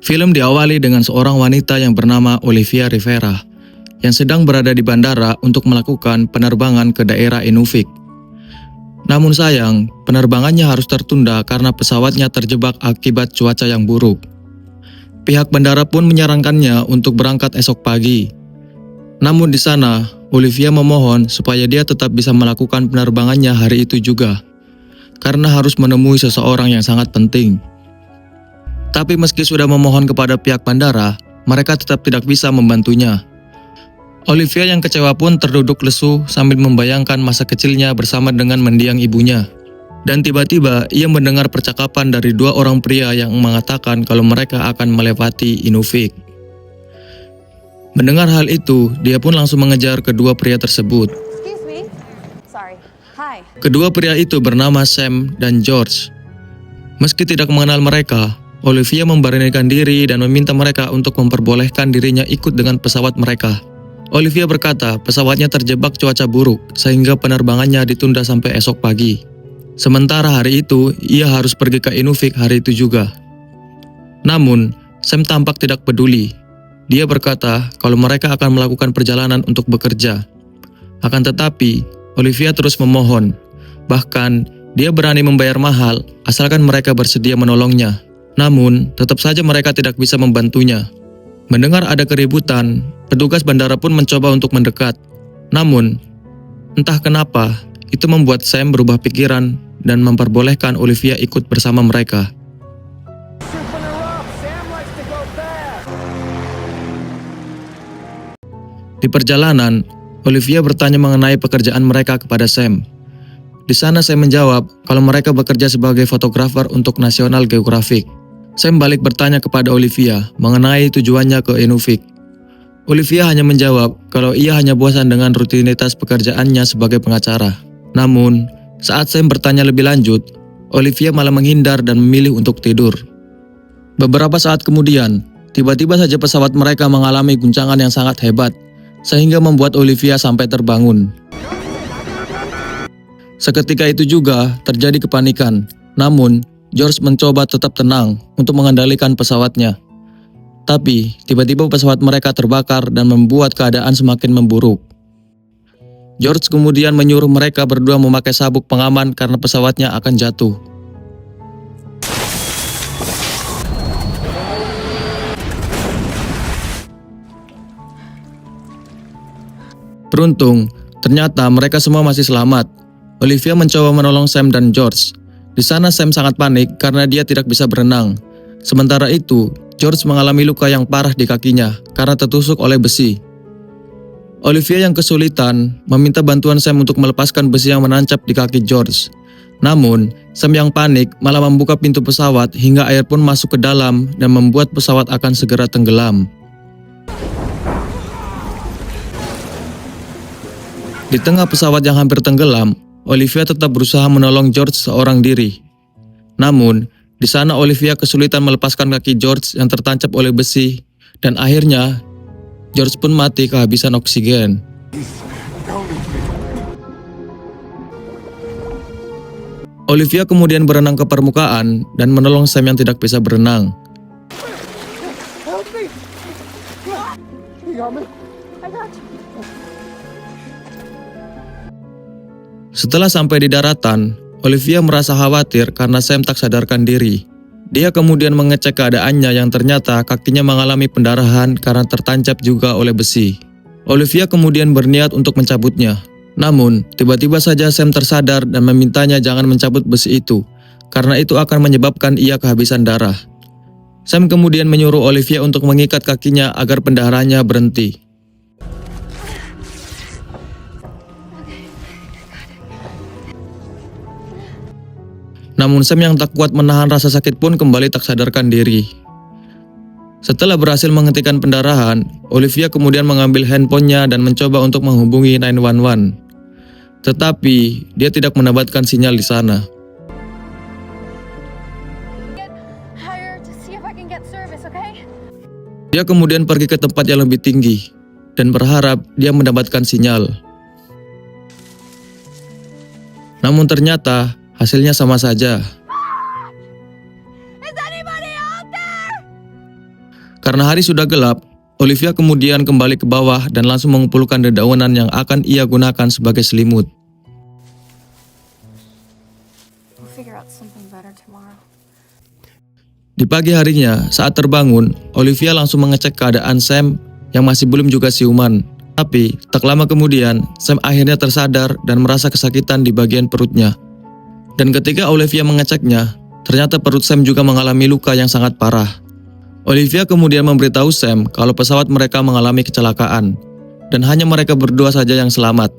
Film diawali dengan seorang wanita yang bernama Olivia Rivera yang sedang berada di bandara untuk melakukan penerbangan ke daerah Inuvik. Namun sayang, penerbangannya harus tertunda karena pesawatnya terjebak akibat cuaca yang buruk. Pihak bandara pun menyarankannya untuk berangkat esok pagi. Namun di sana, Olivia memohon supaya dia tetap bisa melakukan penerbangannya hari itu juga, karena harus menemui seseorang yang sangat penting. Tapi meski sudah memohon kepada pihak bandara, mereka tetap tidak bisa membantunya. Olivia yang kecewa pun terduduk lesu sambil membayangkan masa kecilnya bersama dengan mendiang ibunya. Dan tiba-tiba ia mendengar percakapan dari dua orang pria yang mengatakan kalau mereka akan melewati Inuvik. Mendengar hal itu, dia pun langsung mengejar kedua pria tersebut. Excuse me. Sorry. Hi. Kedua pria itu bernama Sam dan George. Meski tidak mengenal mereka, Olivia memberanikan diri dan meminta mereka untuk memperbolehkan dirinya ikut dengan pesawat mereka. Olivia berkata pesawatnya terjebak cuaca buruk sehingga penerbangannya ditunda sampai esok pagi. Sementara hari itu, ia harus pergi ke Inuvik hari itu juga. Namun, Sam tampak tidak peduli. Dia berkata kalau mereka akan melakukan perjalanan untuk bekerja. Akan tetapi, Olivia terus memohon. Bahkan, dia berani membayar mahal asalkan mereka bersedia menolongnya. Namun, tetap saja mereka tidak bisa membantunya. Mendengar ada keributan, petugas bandara pun mencoba untuk mendekat. Namun, entah kenapa, itu membuat Sam berubah pikiran dan memperbolehkan Olivia ikut bersama mereka. Di perjalanan, Olivia bertanya mengenai pekerjaan mereka kepada Sam. Di sana Sam menjawab kalau mereka bekerja sebagai fotografer untuk National Geographic. Sam balik bertanya kepada Olivia mengenai tujuannya ke Inuvik. Olivia hanya menjawab kalau ia hanya bosan dengan rutinitas pekerjaannya sebagai pengacara. Namun, saat Sam bertanya lebih lanjut, Olivia malah menghindar dan memilih untuk tidur. Beberapa saat kemudian, tiba-tiba saja pesawat mereka mengalami guncangan yang sangat hebat, sehingga membuat Olivia sampai terbangun. Seketika itu juga terjadi kepanikan, namun George mencoba tetap tenang untuk mengendalikan pesawatnya. Tapi, tiba-tiba pesawat mereka terbakar dan membuat keadaan semakin memburuk. George kemudian menyuruh mereka berdua memakai sabuk pengaman karena pesawatnya akan jatuh. Beruntung, ternyata mereka semua masih selamat. Olivia mencoba menolong Sam dan George. Di sana Sam sangat panik karena dia tidak bisa berenang. Sementara itu, George mengalami luka yang parah di kakinya karena tertusuk oleh besi. Olivia yang kesulitan meminta bantuan Sam untuk melepaskan besi yang menancap di kaki George. Namun, Sam yang panik malah membuka pintu pesawat hingga air pun masuk ke dalam dan membuat pesawat akan segera tenggelam. Di tengah pesawat yang hampir tenggelam, Olivia tetap berusaha menolong George seorang diri. Namun, di sana Olivia kesulitan melepaskan kaki George yang tertancap oleh besi, dan akhirnya George pun mati kehabisan oksigen. Olivia kemudian berenang ke permukaan dan menolong Sam yang tidak bisa berenang. Setelah sampai di daratan, Olivia merasa khawatir karena Sam tak sadarkan diri. Dia kemudian mengecek keadaannya yang ternyata kakinya mengalami pendarahan karena tertancap juga oleh besi. Olivia kemudian berniat untuk mencabutnya. Namun, tiba-tiba saja Sam tersadar dan memintanya jangan mencabut besi itu, karena itu akan menyebabkan ia kehabisan darah. Sam kemudian menyuruh Olivia untuk mengikat kakinya agar pendarahannya berhenti. Namun Sam yang tak kuat menahan rasa sakit pun kembali tak sadarkan diri. Setelah berhasil menghentikan pendarahan, Olivia kemudian mengambil handphonenya dan mencoba untuk menghubungi 911. Tetapi, dia tidak mendapatkan sinyal di sana. Dia kemudian pergi ke tempat yang lebih tinggi dan berharap dia mendapatkan sinyal. Namun ternyata hasilnya sama saja. Is anybody out there? Karena hari sudah gelap, Olivia kemudian kembali ke bawah dan langsung mengumpulkan dedaunan yang akan ia gunakan sebagai selimut. We'll figure out something better tomorrow. Di pagi harinya, saat terbangun, Olivia langsung mengecek keadaan Sam yang masih belum juga siuman. Tapi, tak lama kemudian, Sam akhirnya tersadar dan merasa kesakitan di bagian perutnya. Dan ketika Olivia mengeceknya, ternyata perut Sam juga mengalami luka yang sangat parah. Olivia kemudian memberitahu Sam kalau pesawat mereka mengalami kecelakaan, dan hanya mereka berdua saja yang selamat.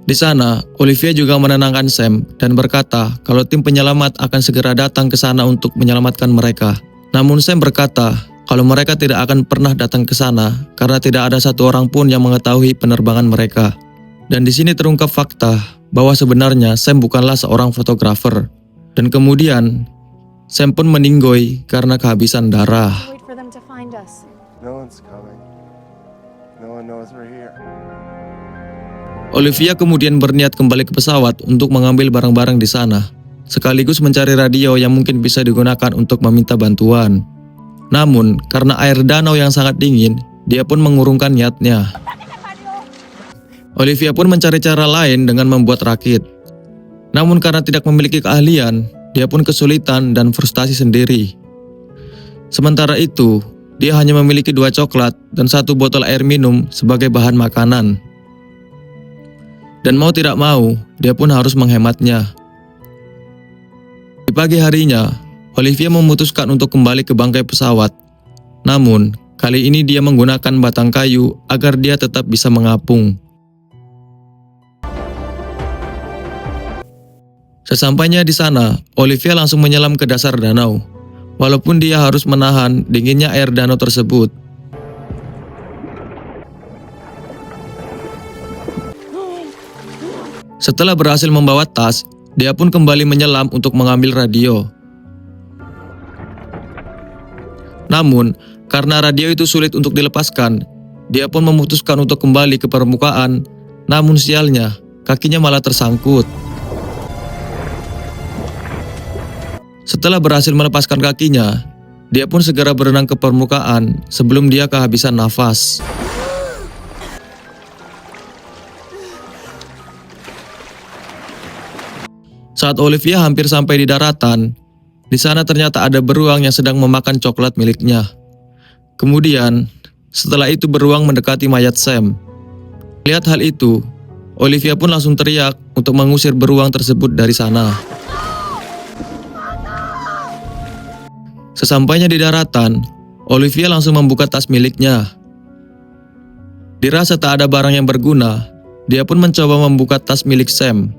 Di sana, Olivia juga menenangkan Sam dan berkata kalau tim penyelamat akan segera datang ke sana untuk menyelamatkan mereka. Namun Sam berkata kalau mereka tidak akan pernah datang ke sana karena tidak ada satu orang pun yang mengetahui penerbangan mereka. Dan di sini terungkap fakta bahwa sebenarnya Sam bukanlah seorang fotografer. Dan kemudian Sam pun meninggoy karena kehabisan darah. Wait for them to find us. No one's coming. No one knows we're here. Olivia kemudian berniat kembali ke pesawat untuk mengambil barang-barang di sana, sekaligus mencari radio yang mungkin bisa digunakan untuk meminta bantuan. Namun, karena air danau yang sangat dingin, dia pun mengurungkan niatnya. Olivia pun mencari cara lain dengan membuat rakit. Namun karena tidak memiliki keahlian, dia pun kesulitan dan frustasi sendiri. Sementara itu, dia hanya memiliki 2 coklat dan 1 botol air minum sebagai bahan makanan. Dan mau tidak mau, dia pun harus menghematnya. Di pagi harinya, Olivia memutuskan untuk kembali ke bangkai pesawat. Namun, kali ini dia menggunakan batang kayu agar dia tetap bisa mengapung. Sesampainya di sana, Olivia langsung menyelam ke dasar danau. Walaupun dia harus menahan dinginnya air danau tersebut. Setelah berhasil membawa tas, dia pun kembali menyelam untuk mengambil radio. Namun, karena radio itu sulit untuk dilepaskan, dia pun memutuskan untuk kembali ke permukaan. Namun sialnya, kakinya malah tersangkut. Setelah berhasil melepaskan kakinya, dia pun segera berenang ke permukaan sebelum dia kehabisan nafas. Saat Olivia hampir sampai di daratan, di sana ternyata ada beruang yang sedang memakan coklat miliknya. Kemudian, setelah itu beruang mendekati mayat Sam. Lihat hal itu, Olivia pun langsung teriak untuk mengusir beruang tersebut dari sana. Sesampainya di daratan, Olivia langsung membuka tas miliknya. Dirasa tak ada barang yang berguna, dia pun mencoba membuka tas milik Sam.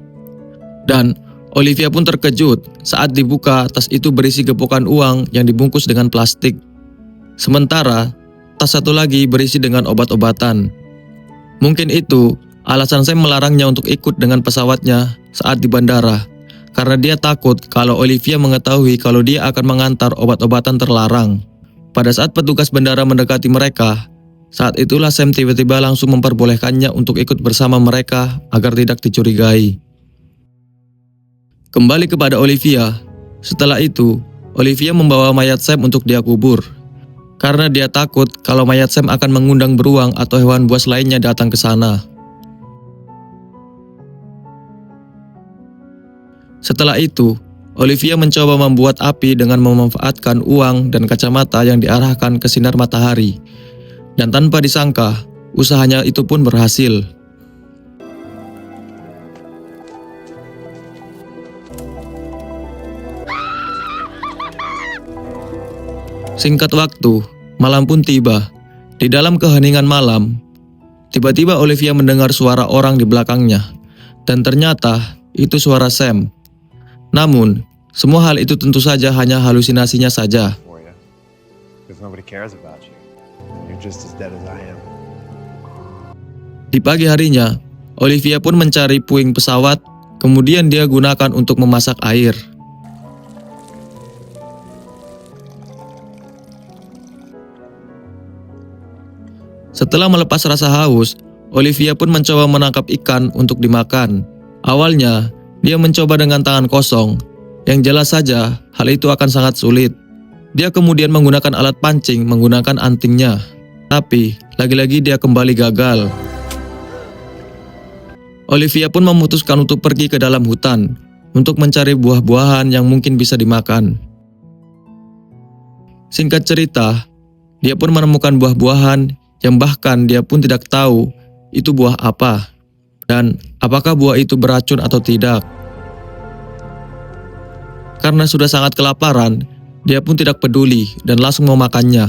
Dan Olivia pun terkejut saat dibuka tas itu berisi gepokan uang yang dibungkus dengan plastik. Sementara, tas satu lagi berisi dengan obat-obatan. Mungkin itu alasan Sam melarangnya untuk ikut dengan pesawatnya saat di bandara. Karena dia takut kalau Olivia mengetahui kalau dia akan mengantar obat-obatan terlarang. Pada saat petugas bandara mendekati mereka, saat itulah Sam tiba-tiba langsung memperbolehkannya untuk ikut bersama mereka agar tidak dicurigai. Kembali kepada Olivia, setelah itu, Olivia membawa mayat Sam untuk dia kubur. Karena dia takut kalau mayat Sam akan mengundang beruang atau hewan buas lainnya datang ke sana. Setelah itu, Olivia mencoba membuat api dengan memanfaatkan uang dan kacamata yang diarahkan ke sinar matahari. Dan tanpa disangka, usahanya itu pun berhasil. Singkat waktu, malam pun tiba. Di dalam keheningan malam, tiba-tiba Olivia mendengar suara orang di belakangnya. Dan ternyata itu suara Sam. Namun, semua hal itu tentu saja hanya halusinasinya saja. For you. Because nobody cares about you. You're just as dead as I am. Di pagi harinya, Olivia pun mencari puing pesawat, kemudian dia gunakan untuk memasak air. Setelah melepas rasa haus, Olivia pun mencoba menangkap ikan untuk dimakan. Awalnya, dia mencoba dengan tangan kosong, yang jelas saja hal itu akan sangat sulit. Dia kemudian menggunakan alat pancing menggunakan antingnya. Tapi, lagi-lagi dia kembali gagal. Olivia pun memutuskan untuk pergi ke dalam hutan untuk mencari buah-buahan yang mungkin bisa dimakan. Singkat cerita, dia pun menemukan buah-buahan yang bahkan dia pun tidak tahu itu buah apa dan apakah buah itu beracun atau tidak. Karena sudah sangat kelaparan, dia pun tidak peduli dan langsung memakannya.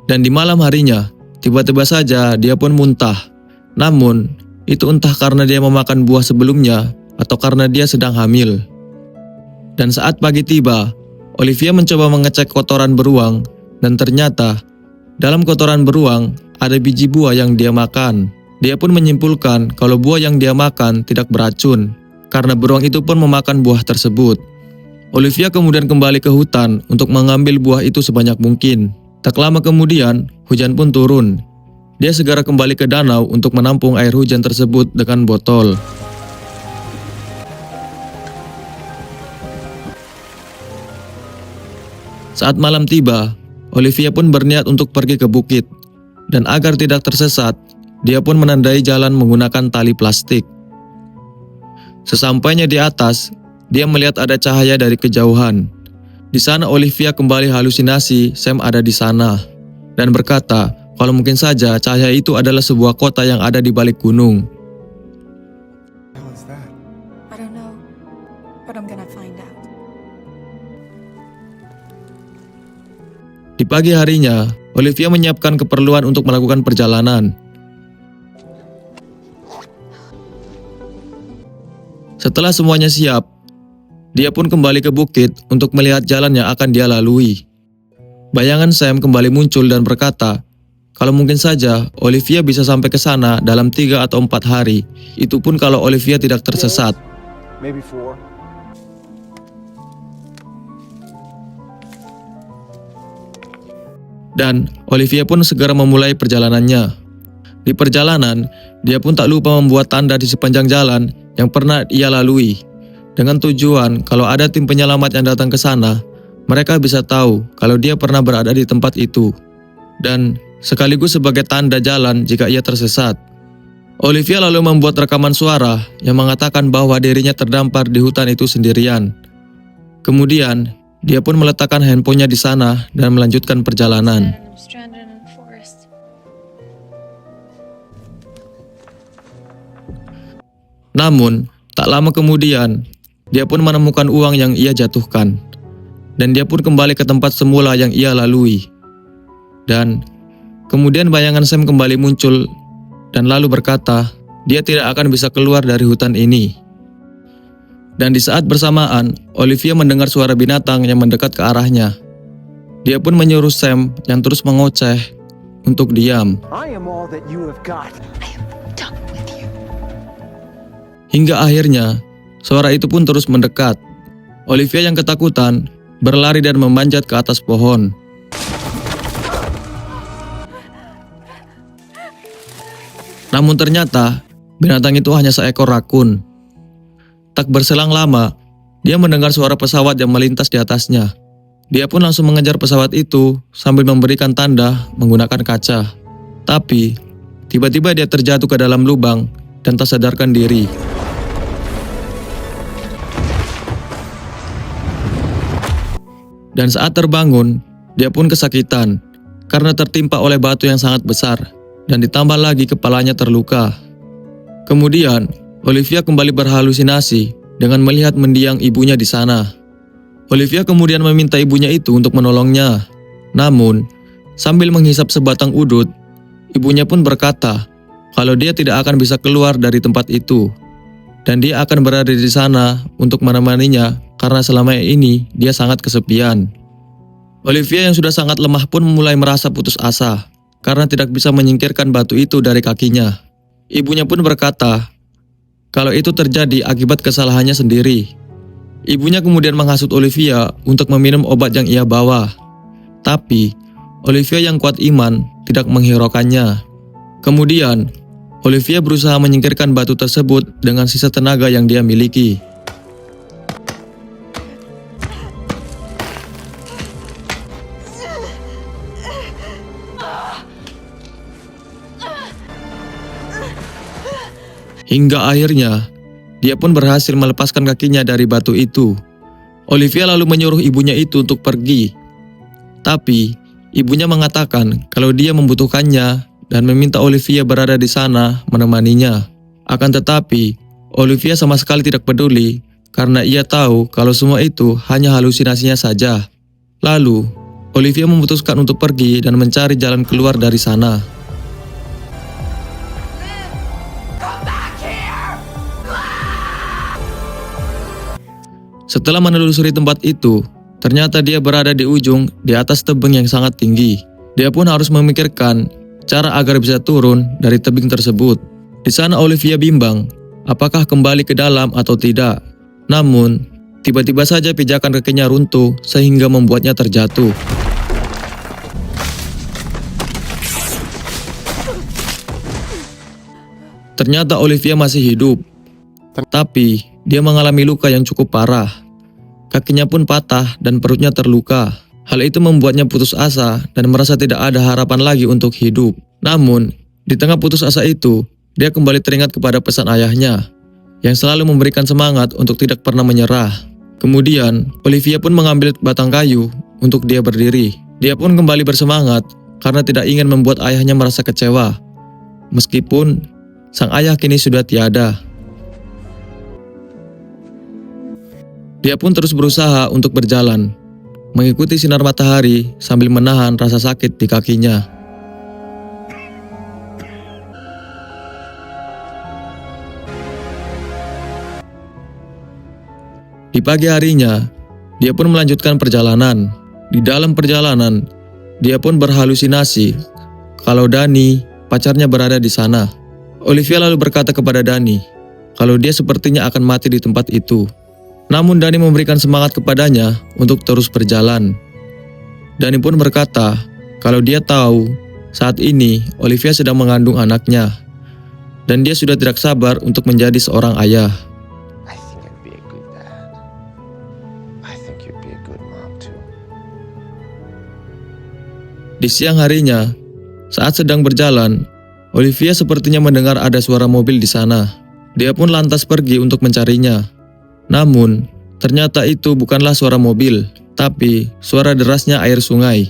Dan di malam harinya, tiba-tiba saja dia pun muntah. Namun, itu entah karena dia memakan buah sebelumnya atau karena dia sedang hamil. Dan saat pagi tiba, Olivia mencoba mengecek kotoran beruang dan ternyata dalam kotoran beruang ada biji buah yang dia makan. Dia pun menyimpulkan kalau buah yang dia makan tidak beracun karena beruang itu pun memakan buah tersebut. Olivia kemudian kembali ke hutan untuk mengambil buah itu sebanyak mungkin. Tak lama kemudian, hujan pun turun. Dia segera kembali ke danau untuk menampung air hujan tersebut dengan botol. Saat malam tiba, Olivia pun berniat untuk pergi ke bukit. Dan agar tidak tersesat, dia pun menandai jalan menggunakan tali plastik. Sesampainya di atas, dia melihat ada cahaya dari kejauhan. Di sana Olivia kembali halusinasi Sam ada di sana. Dan berkata, kalau mungkin saja cahaya itu adalah sebuah kota yang ada di balik gunung. What the hell is that? I don't know, but I'm gonna find out. Di pagi harinya, Olivia menyiapkan keperluan untuk melakukan perjalanan. Setelah semuanya siap, dia pun kembali ke bukit untuk melihat jalan yang akan dia lalui. Bayangan Sam kembali muncul dan berkata, kalau mungkin saja Olivia bisa sampai ke sana dalam 3 atau 4 hari. Itu pun kalau Olivia tidak tersesat. Maybe 4. Dan Olivia pun segera memulai perjalanannya. Di perjalanan, dia pun tak lupa membuat tanda di sepanjang jalan yang pernah ia lalui. Dengan tujuan kalau ada tim penyelamat yang datang ke sana, mereka bisa tahu kalau dia pernah berada di tempat itu. Dan sekaligus sebagai tanda jalan jika ia tersesat. Olivia lalu membuat rekaman suara yang mengatakan bahwa dirinya terdampar di hutan itu sendirian. Kemudian, dia pun meletakkan handphonenya di sana dan melanjutkan perjalanan. I'm stranded in the forest. Namun, tak lama kemudian, dia pun menemukan uang yang ia jatuhkan. Dan dia pun kembali ke tempat semula yang ia lalui. Dan kemudian bayangan Sam kembali muncul dan lalu berkata, dia tidak akan bisa keluar dari hutan ini. Dan di saat bersamaan, Olivia mendengar suara binatang yang mendekat ke arahnya. Dia pun menyuruh Sam yang terus mengoceh untuk diam. I am all that you have got. I am done with you. Hingga akhirnya, suara itu pun terus mendekat. Olivia yang ketakutan berlari dan memanjat ke atas pohon. Namun ternyata, binatang itu hanya seekor rakun. Tak berselang lama, dia mendengar suara pesawat yang melintas di atasnya. Dia pun langsung mengejar pesawat itu sambil memberikan tanda menggunakan kaca. Tapi, tiba-tiba dia terjatuh ke dalam lubang dan tak sadarkan diri. Dan saat terbangun, dia pun kesakitan karena tertimpa oleh batu yang sangat besar dan ditambah lagi kepalanya terluka. Kemudian, Olivia kembali berhalusinasi dengan melihat mendiang ibunya di sana. Olivia kemudian meminta ibunya itu untuk menolongnya. Namun, sambil menghisap sebatang udut, ibunya pun berkata kalau dia tidak akan bisa keluar dari tempat itu. Dan dia akan berada di sana untuk menemaninya karena selama ini dia sangat kesepian. Olivia yang sudah sangat lemah pun mulai merasa putus asa karena tidak bisa menyingkirkan batu itu dari kakinya. Ibunya pun berkata kalau itu terjadi akibat kesalahannya sendiri. Ibunya kemudian menghasut Olivia untuk meminum obat yang ia bawa. Tapi, Olivia yang kuat iman tidak menghiraukannya. Kemudian, Olivia berusaha menyingkirkan batu tersebut dengan sisa tenaga yang dia miliki. Hingga akhirnya, dia pun berhasil melepaskan kakinya dari batu itu. Olivia lalu menyuruh ibunya itu untuk pergi. Tapi, ibunya mengatakan kalau dia membutuhkannya dan meminta Olivia berada di sana menemaninya. Akan tetapi, Olivia sama sekali tidak peduli karena ia tahu kalau semua itu hanya halusinasinya saja. Lalu, Olivia memutuskan untuk pergi dan mencari jalan keluar dari sana. Setelah menelusuri tempat itu, ternyata dia berada di ujung di atas tebing yang sangat tinggi. Dia pun harus memikirkan cara agar bisa turun dari tebing tersebut. Di sana Olivia bimbang apakah kembali ke dalam atau tidak. Namun, tiba-tiba saja pijakan kakinya runtuh sehingga membuatnya terjatuh. Ternyata Olivia masih hidup. Tapi, dia mengalami luka yang cukup parah. Kakinya pun patah dan perutnya terluka. Hal itu membuatnya putus asa dan merasa tidak ada harapan lagi untuk hidup. Namun, di tengah putus asa itu, dia kembali teringat kepada pesan ayahnya, yang selalu memberikan semangat untuk tidak pernah menyerah. Kemudian, Olivia pun mengambil batang kayu untuk dia berdiri. Dia pun kembali bersemangat karena tidak ingin membuat ayahnya merasa kecewa. Meskipun, sang ayah kini sudah tiada. Dia pun terus berusaha untuk berjalan, mengikuti sinar matahari sambil menahan rasa sakit di kakinya. Di pagi harinya, dia pun melanjutkan perjalanan. Di dalam perjalanan, dia pun berhalusinasi kalau Dani, pacarnya, berada di sana. Olivia lalu berkata kepada Dani kalau dia sepertinya akan mati di tempat itu. Namun Dani memberikan semangat kepadanya untuk terus berjalan. Dani pun berkata kalau dia tahu saat ini Olivia sedang mengandung anaknya dan dia sudah tidak sabar untuk menjadi seorang ayah. I think I'd be a good dad. I think you'd be a good mom too. Di siang harinya, saat sedang berjalan, Olivia sepertinya mendengar ada suara mobil di sana. Dia pun lantas pergi untuk mencarinya. Namun, ternyata itu bukanlah suara mobil, tapi suara derasnya air sungai.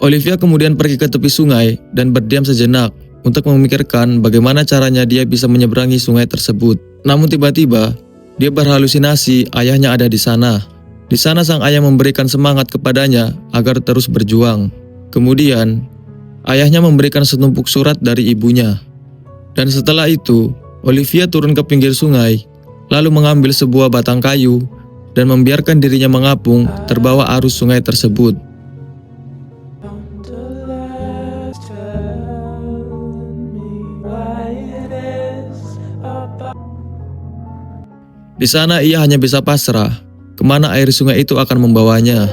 Olivia kemudian pergi ke tepi sungai dan berdiam sejenak untuk memikirkan bagaimana caranya dia bisa menyeberangi sungai tersebut. Namun tiba-tiba, dia berhalusinasi ayahnya ada di sana. Di sana sang ayah memberikan semangat kepadanya agar terus berjuang. Kemudian, ayahnya memberikan setumpuk surat dari ibunya. Dan setelah itu, Olivia turun ke pinggir sungai, lalu mengambil sebuah batang kayu dan membiarkan dirinya mengapung terbawa arus sungai tersebut. Di sana ia hanya bisa pasrah kemana air sungai itu akan membawanya.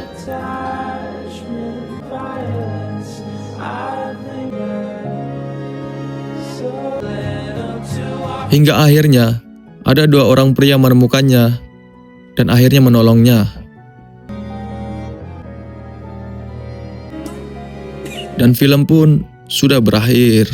Hingga akhirnya ada dua orang pria menemukannya dan akhirnya menolongnya. Dan film pun sudah berakhir.